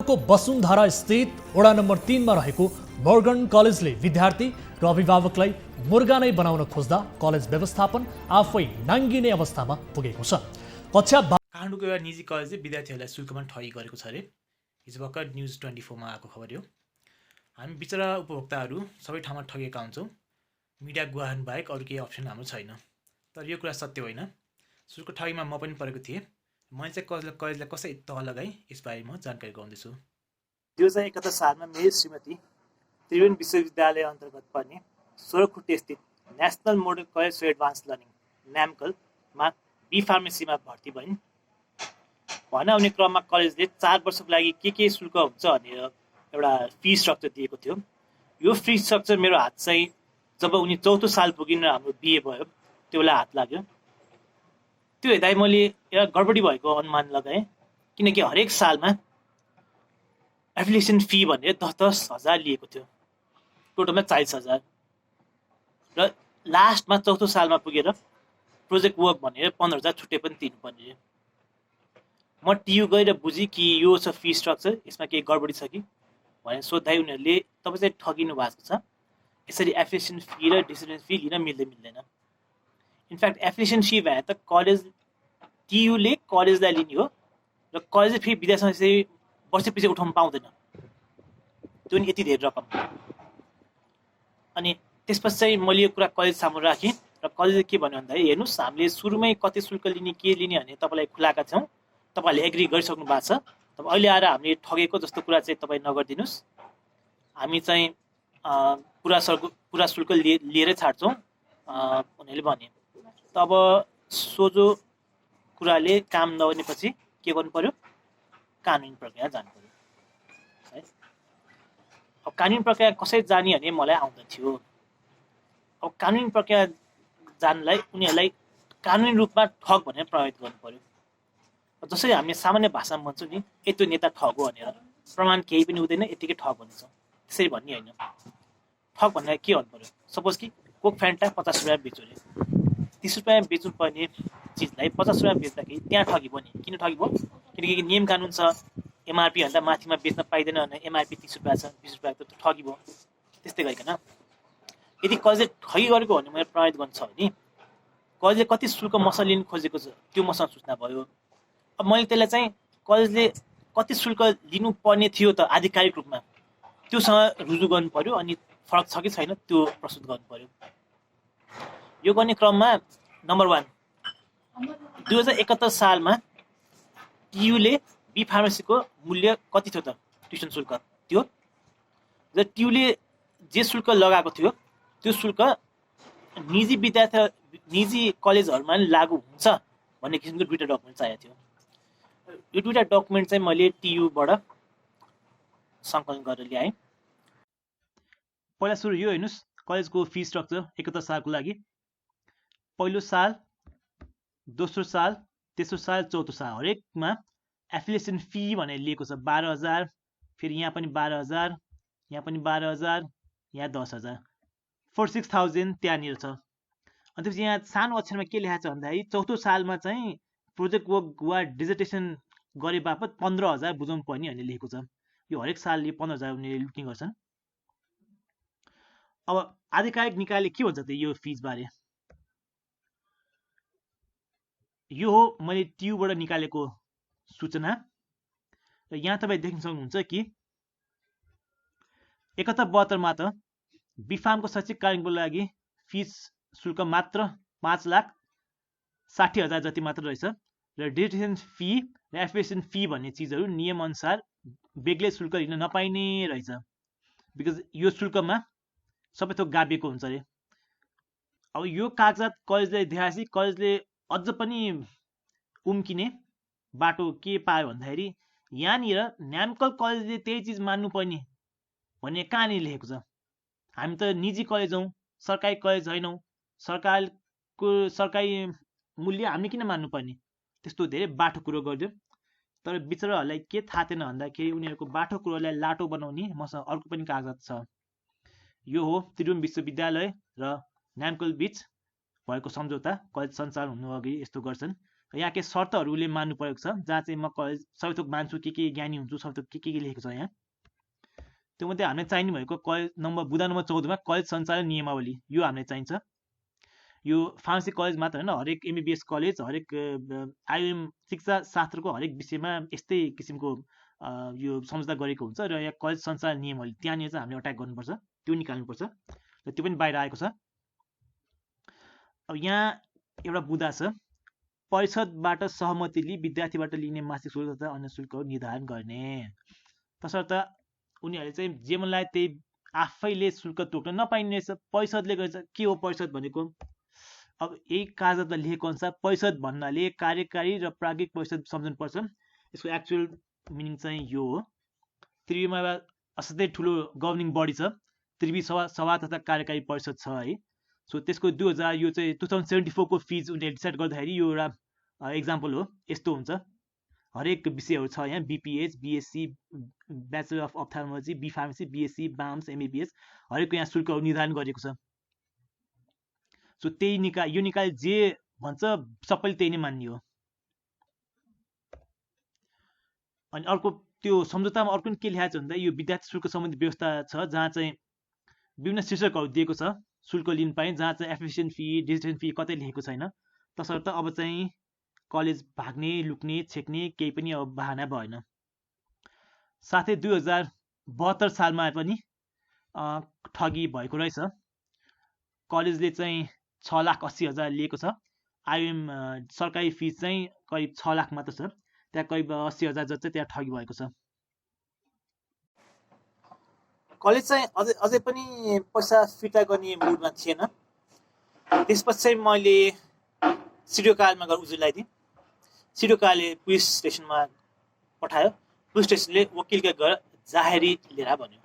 को वसुन्धरा स्थित वडा नम्बर 3 मा रहेको मोर्गन कलेजले विद्यार्थी र अभिभावकलाई मुर्गा नै बनाउन खोज्दा कलेज व्यवस्थापन आफै नाङ्गिने अवस्थामा पुगेको छ। कक्षा काठमाडौँको एउटा निजी कलेजले विद्यार्थीहरूलाई शुल्कमा ठगी गरेको छ अरे। हिजो भर्खर न्युज 24 मा आएको खबर हो। हामी बिचरा उपभोक्ताहरू सबै ठाउँमा ठगिएका हुन्छौँ। मिडिया गुहान बाहेक अरू केही अप्सन हाम्रो छैन। तर यो कुरा सत्य होइन। शुल्क ठगीमा म पनि परेको थिएँ। मैले चाहिँ कलेजलाई कसरी तह लगाएँ यसबारे म जानकारी गराउँदैछु। 2071 सालमा मेरी श्रीमती त्रिभुवन विश्वविद्यालय अन्तर्गत पर्ने सोरखुट्टे स्थित National Model College for Advance Learning न्यामकलमा बी फार्मेसीमा भर्ती भइन्। भर्ना हुने क्रममा कलेजले 4 वर्षको लागि के शुल्क हुन्छ भनेर एउटा फी स्ट्रक्चर दिएको थियो। यो फी स्ट्रक्चर मेरो हात चाहिँ जब उनी 4थो साल पुगिन हाम्रो बिए भयो त्यो बेला हात लाग्यो। त्यो हेर्दा मैले एउटा गडबडी भएको अनुमान लगाएँ, किनकि हरेक सालमा एप्लिकेसन फी भनेर 10,000 लिएको थियो, टोटलमा 40,000 र लास्टमा 4थो सालमा पुगेर प्रोजेक्ट वर्क भनेर 15,000 छुट्टै पनि तिर्नुपर्ने। म टियु गएर बुझेँ कि यो छ फी स्ट्रक्चर, यसमा केही गडबडी छ कि भनेर सोद्धा उनीहरूले तपाईँ चाहिँ ठगिनु भएको छ, यसरी एप्लिकेसन फी र डिसिजन फी लिन मिल्दैन। इनफ्याक्ट एप्लिकेसन फी भए त कलेज टियुले कलेजलाई लिने हो र कलेजले फेरि विद्यार्थीसँग यसरी वर्षपछि उठाउनु पाउँदैन, त्यो नि यति धेरै रकम। अनि त्यसपछि चाहिँ मैले यो कुरा कलेज सामु राखेँ र कलेजले के भन्यो भन्दाखेरि हेर्नुहोस्, हामीले सुरुमै कति शुल्क लिने के लिने भने तपाईँलाई खुलाएका छौँ, तपाईँहरूले एग्री गरिसक्नु भएको छ। तपाईँ अहिले आएर हामीले ठगेको जस्तो कुरा चाहिँ तपाईँ नगरिदिनुहोस्, हामी चाहिँ पुरा शुल्क लिएरै छाड्छौँ उनीहरूले भने। तब सोझो कुराले काम नगर्नेपछि के गर्नु पर्यो, कानुनी प्रक्रिया जानु पर्यो है। अब कानुनी प्रक्रिया कसरी जाने भने मलाई आउँदैन थियो। अब कानुनी प्रक्रिया जानलाई उनीहरूलाई कानुनी रूपमा ठग भनेर प्रयोग गर्नु पर्यो। जसरी हामीले सामान्य भाषामा भन्छौँ नि, यत्रो नेता ठग हो भनेर, प्रमाण केही पनि हुँदैन, यतिकै ठग भन्छ, त्यसरी भन्ने होइन। ठग भनेर के भन्नु पर्यो, सपोज कि कोक फ्यान्टा 50 रुपियाँ बेच्यो अरे, 30 रुपियाँ बेच्नु पर्ने चिजलाई 50 रुपियाँ बेच्दाखेरि त्यहाँ ठगी भयो नि। किन ठगी भयो? किनकि नियम कानुन छ, एमआरपी भन्दा माथिमा बेच्न पाइँदैन भने एमआरपी 30 रुपियाँ छ, 20 रुपियाँ त ठगी भयो। त्यस्तै गरिकन यदि कलेजले ठगी गरेको भने मैले प्रमाणित गर्नु छ भने कलेजले कति शुल्क मसँग लिनु खोजेको छ त्यो मसँग सूचना भयो। अब मैले त्यसलाई चाहिँ कलेजले कति शुल्क लिनुपर्ने थियो त आधिकारिक रूपमा त्योसँग रुजु गर्नु पर्यो, अनि फरक छ कि छैन त्यो प्रस्तुत गर्नु पर्यो। यो गर्ने क्रममा नम्बर 1 2071 सालमा टियुले बी फार्मेसीको मूल्य कति थियो त ट्युसन शुल्क, त्यो र टियुले जे शुल्क लगाएको थियो त्यो शुल्क निजी कलेजहरूमा लागू हुन्छ भन्ने किसिमको 2टा डकुमेन्ट चाहिएको थियो। यो 2टा डकुमेन्ट चाहिँ मैले टियुबाट सङ्कलन गरेर ल्याएँ। पहिला सुरु यो हेर्नुहोस्, कलेजको फी स्ट्रक्चर 71 सालको लागि पहिलो साल, दोस्रो साल, तेस्रो साल, चौथो साल हरेकमा एफिलिएसन फी भनेर लिएको छ 12,000, फेरि यहाँ पनि 12,000, यहाँ पनि 12,000, यहाँ 10,000, 46,000 त्यहाँनिर छ। अनि त्यसपछि यहाँ सानो अक्षरमा के लेखाएको छ भन्दाखेरि चौथो सालमा चाहिँ प्रोजेक्ट वर्क वा डिजर्टेसन गरे बापत 15,000 बुझाउनु पर्ने भन्ने लेखेको छ। यो हरेक साल यो 15,000 उनीहरूले लुट्ने गर्छन्। अब आधिकारिक निकायले के भन्छ त यो फिज बारे? यो हो मैले टियुबाट निकालेको सूचना र यहाँ तपाईँ देख्न सक्नुहुन्छ कि 71-72 मा त बिफार्मको शैक्षिक कार्यको लागि फिस शुल्क मात्र 5,60,000 जति मात्र रहेछ र डिजर्टेसन फी र एफिलिएसन फी भन्ने चिजहरू नियम अनुसार बेग्लै शुल्क लिन नपाइने रहेछ, बिकज यो शुल्कमा सबै थोक गाभिएको हुन्छ अरे। अब यो कागजात कलेजले देखाएपछि कलेजले अझ पनि उम्किने बाटो के पायो भन्दाखेरि यहाँनिर न्यामकल कलेजले त्यही चिज मान्नुपर्ने भन्ने कहाँनिर लेखेको छ? हामी त निजी कलेज हौँ, सरकारी कलेज होइनौँ, सरकारी मूल्य हामीले किन मान्नुपर्ने? त्यस्तो धेरै बाठो कुरो गरिदियो। तर बिचराहरूलाई के थाहा थिएन भन्दाखेरि उनीहरूको बाठो कुरोलाई लाटो बनाउने मसँग अर्को पनि कागजात छ। यो हो त्रिभुवन विश्वविद्यालय र न्यामकल बीच भएको सम्झौता, कलेज सञ्चालन हुनु अघि यस्तो गर्छन्। यहाँ केही शर्तहरूले मान्नु परेको छ, जहाँ चाहिँ म कलेज सबै थोक मान्छु, के ज्ञानी हुन्छु, सबै थोक के लेखेको छ यहाँ। त्यो मध्ये हामीलाई चाहिने भएको कलेज बुँदा नम्बर 14 मा कलेज सञ्चालन नियमावली, यो हामीलाई चाहिन्छ। यो फार्मेसी कलेज मात्र होइन, हरेक एमबिबिएस कलेज, हरेक आइएम शिक्षा शास्त्रको हरेक विषयमा यस्तै किसिमको यो सम्झौता गरेको हुन्छ। र यहाँ कलेज सञ्चालन नियमावली त्यहाँनिर चाहिँ हामीले अट्याक गर्नुपर्छ, त्यो निकाल्नुपर्छ, र त्यो पनि बाहिर आएको छ। अब यहाँ एउटा बुँदा छ, परिषदबाट सहमति लिई विद्यार्थीबाट लिने मासिक शुल्क तथा अन्य शुल्कहरू निर्धारण गर्ने, तसर्थ उनीहरूले चाहिँ जे मन लाग्यो त्यही आफैले शुल्क तोक्न नपाइने रहेछ। परिषदले गर्छ। के हो परिषद भनेको? अब यही कागजमा लेखेको अनुसार परिषद भन्नाले कार्यकारी र प्राज्ञिक परिषद सम्झनुपर्छ। यसको एक्चुअल मिनिङ चाहिँ यो हो। त्रिवीमा असाध्यै ठुलो गभर्निङ बडी छ, त्रिवी सभा तथा कार्यकारी परिषद छ है। सो त्यसको 2000 यो चाहिँ 2074 को फिज उनीहरूले डिसाइड गर्दाखेरि यो एउटा एक्जाम्पल हो। यस्तो हुन्छ, हरेक विषयहरू छ यहाँ, BPH, BSc, bachelor of ophthalmology, B pharmacy, BSc, BAMS, MBBS, हरेकको यहाँ शुल्कहरू निर्धारण गरेको छ। सो त्यही यो निकाय जे भन्छ सबैले त्यही नै मान्ने हो। अनि अर्को त्यो सम्झौतामा अर्को के लेखाएको छ भन्दा यो विद्यार्थी शुल्क सम्बन्धी व्यवस्था छ, जहाँ चाहिँ विभिन्न शीर्षकहरू दिएको छ शुल्क लिन पाइने, जहाँ चाहिँ एप्लिकेसन फी, डिजिटेसन फी कतै लेखेको छैन। तसर्थ अब चाहिँ कलेज भाग्ने, लुक्ने, छेक्ने केही पनि अब बहाना भएन। साथै 2072 सालमा पनि ठगी भएको रहेछ। कलेजले चाहिँ 6,80,000 लिएको छ। आइएम सरकारी फिज चाहिँ करिब 6 लाख मात्र छ, त्यहाँ करिब 80,000 जति चाहिँ त्यहाँ ठगी भएको छ। कलेज चाहिँ अझै पनि पैसा फिर्ता गर्ने मुडमा थिएन। त्यसपछि चाहिँ मैले सिडिओ कार्यालयमा गएर उजुरी लगाइदिएँ। सिडिओ कार्यालय पुलिस स्टेसनमा पठायो। पुलिस स्टेसनले वकिलका घर जाहेरी लिएर भन्यो।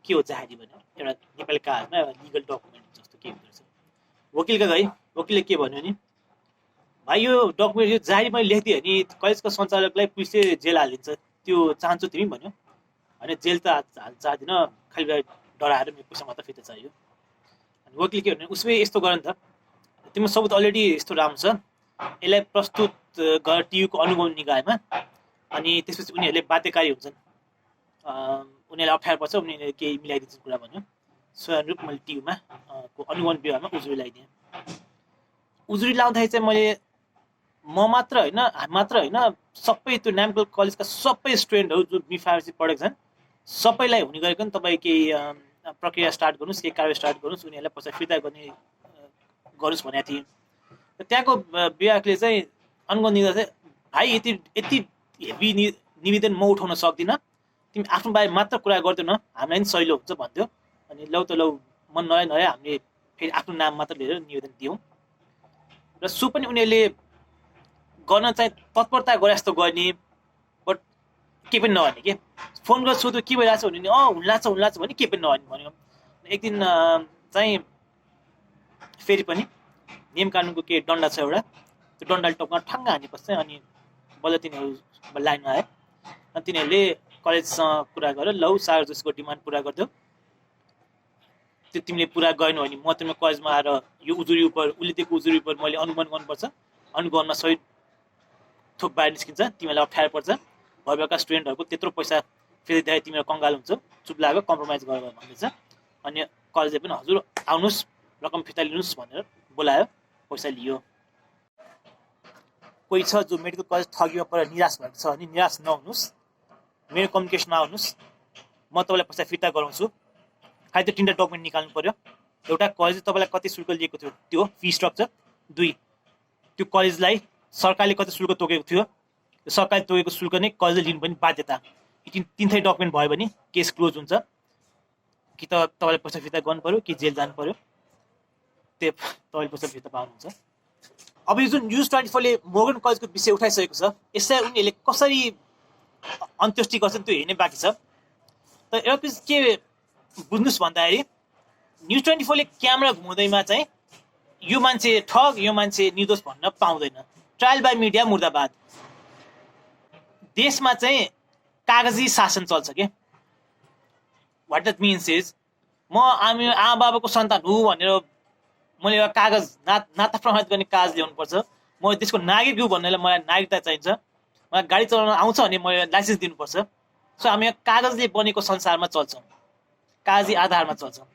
के हो जाहेरी भन्यो? एउटा नेपाली कागजमा एउटा लिगल डकुमेन्ट जस्तो के हुँदो रहेछ। वकिलका गए, वकिलले के भन्यो नि, भाइ यो डकुमेन्ट यो जाहेरी मैले लेखिदिएँ नि कलेजको सञ्चालकलाई पुलिसले जेल हालिदिन्छ, त्यो चाहन्छौ तिमी भन्यो। होइन जेल त चाहदिनँ, खालि डराएर मेरो पैसा मात्र फिर्ता चाहियो। अनि वकिल के भन्यो, उसमै यस्तो गर नि त, तिम्रो सबुत अलरेडी यस्तो राम्रो छ, यसलाई प्रस्तुत गर टियुको अनुगमन निकायमा। अनि त्यसपछि उनीहरूले बाध्यकारी हुन्छन्, उनीहरूलाई अप्ठ्यारो पर्छ, उनीहरूले केही मिलाइदिन्छन् कुरा भन्यो। स्वयंरूप मैले टियुमा को अनुगमन विभागमा उजुरी लगाइदिएँ। उजुरी लाउँदाखेरि चाहिँ मैले मात्र होइन सबै त्यो नामकल कलेजका सबै स्टुडेन्टहरू जो बी फार्मेसी पढेको छन् सबैलाई हुने गरेको नि, तपाईँ केही प्रक्रिया स्टार्ट गर्नुहोस्, केही कार्य स्टार्ट गर्नुहोस्, उनीहरूलाई पैसा फिर्ता गर्नुहोस् भनेको थिएँ। र त्यहाँको विभागले चाहिँ अनुगमन दिँदा चाहिँ भाइ यति हेभी निवेदन म उठाउन सक्दिनँ, तिमी आफ्नो बारे मात्र कुरा गर्दैनौ न, हामीलाई पनि सहिलो हुन्छ भन्थ्यो। अनि लौ त लौ मन नराए हामीले फेरि आफ्नो नाम मात्र लिएर निवेदन दियौँ। र सो पनि उनीहरूले गर्न चाहिँ तत्परता गरे जस्तो गर्ने, बट केही पनि नभने के। फोन गरेर सोध्यो के भइरहेछ भने हुन्लाछ भने केही पनि नभने भन्यो। एक दिन चाहिँ फेरि पनि नियम कानुनको के डन्डा छ एउटा, त्यो डन्डाले टोकमा ठ्याङ्ग हानेपछि चाहिँ अनि बल्ल तिनीहरू लाइनमा आए। अनि तिनीहरूले कलेजसँग कुरा गरेर लौ सागर जोशीको डिमान्ड पुरा गरिदेऊ, त्यो तिमीले पुरा गरेनौ भने म तिम्रो कलेजमा आएर यो उजुरी उप उसले दिएको उजुरी उप मैले अनुगमन गर्नुपर्छ, अनुगमनमा सही थोक बाहिर निस्किन्छ, तिमीलाई अप्ठ्यारो पर्छ, भएका स्टुडेन्टहरूको त्यत्रो पैसा फेरि दिँदाखेरि तिमीहरू कङ्गाल हुन्छ, चुप लागेर कम्प्रोमाइज गरेर भन्दैछ। अनि कलेजले पनि हजुर आउनुहोस् रकम फिर्ता लिनुहोस् भनेर बोलायो, पैसा लियो। कोही छ जो मेडिकल कलेज ठगीमा परेर निराश भएको छ भने निराश नहुनुहोस्, मेरो कम्युनिकेसनमा आउनुहोस्, म तपाईँलाई पैसा फिर्ता गराउँछु। खालि त्यो 3टा डकुमेन्ट निकाल्नु पर्यो। एउटा कलेजले तपाईँलाई कति शुल्क लिएको थियो त्यो फी स्ट्रक्चर, 2 त्यो कलेजलाई सरकारले कति शुल्क तोकेको थियो, त्यो सरकारले तोकेको शुल्क नै कलेजले लिनु पनि बाध्यता। यी 3 डकुमेन्ट भयो भने केस क्लोज हुन्छ। कि त तपाईँले पैसा फिर्ता गर्नु पर्यो कि जेल जानु पर्यो, त्यो तपाईँले पैसा फिर्ता पाउनुहुन्छ। अब यो जुन न्युज 24 ले मोर्गन कलेजको विषय उठाइसकेको छ, यसलाई उनीहरूले कसरी अन्त्येष्टि गर्छन् त्यो हेर्ने बाँकी छ। तर एउटा चिज के बुझ्नुहोस् भन्दाखेरि न्युज 24 ले क्यामेरा घुमाउँदैमा चाहिँ यो मान्छे ठग, यो मान्छे निर्दोष भन्न पाउँदैन। ट्रायल बाई मिडिया मुर्दाबाद। देशमा चाहिँ कागजी शासन चल्छ के। वाट द्याट मिन्स इज म आमा बाबाको सन्तान हो भनेर मैले एउटा कागज नाता प्रमाणित गर्ने कागज ल्याउनु पर्छ, म त्यसको नागरिक हुँ भन्नेलाई मलाई नागरिकता चाहिन्छ, मलाई गाडी चलाउन आउँछ भने मैले लाइसेन्स दिनुपर्छ। सो हामी यहाँ कागजले बनेको संसारमा चल्छौँ, कागजी आधारमा चल्छौँ।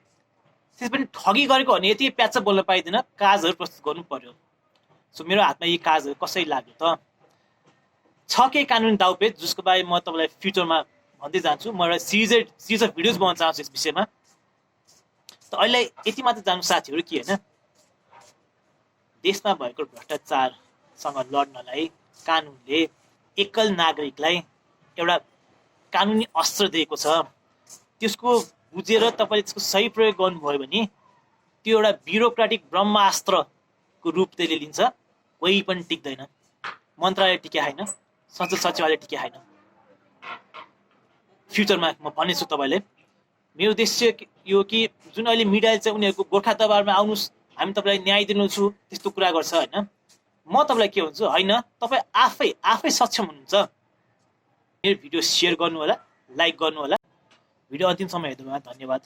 त्यस पनि ठगी गरेको भने यति प्याच बोल्न पाइँदैन, कागजहरू प्रस्तुत गर्नु पर्यो। सो मेरो हातमा यी कागजहरू कसरी लाग्यो त? छ केही कानुनी दाउपेच जसको बारे म तपाईँलाई फ्युचरमा भन्दै जान्छु। म एउटा सिरिज अफ भिडियोज बनाउन चाहन्छु यस विषयमा। त अहिले यति मात्र जानु साथीहरू कि होइन, देशमा भएको भ्रष्टाचारसँग लड्नलाई कानुनले एकल नागरिकलाई एउटा कानुनी अस्त्र दिएको छ। त्यसको बुझेर तपाईँले त्यसको सही प्रयोग गर्नुभयो भने त्यो एउटा ब्युरोक्रेटिक ब्रह्मास्त्रको रूप त्यसले लिन्छ। कोही पनि टिक्दैन, मन्त्रालय टिके होइन, संसद सचिवालय टिके होइन। फ्युचरमा म भन्नेछु तपाईँले। मेरो उद्देश्य यो कि जुन अहिले मिडियाले चाहिँ उनीहरूको गोर्खा दरबारमा आउनुहोस्, हामी तपाईँलाई न्याय दिनेछु त्यस्तो कुरा गर्छ होइन, म तपाईँलाई के भन्छु, होइन, तपाईँ आफै सक्षम हुनुहुन्छ। मेरो भिडियो सेयर गर्नु होला, लाइक गर्नु होला। भिडियो अन्तिमसम्म हेर्नुभयो धन्यवाद।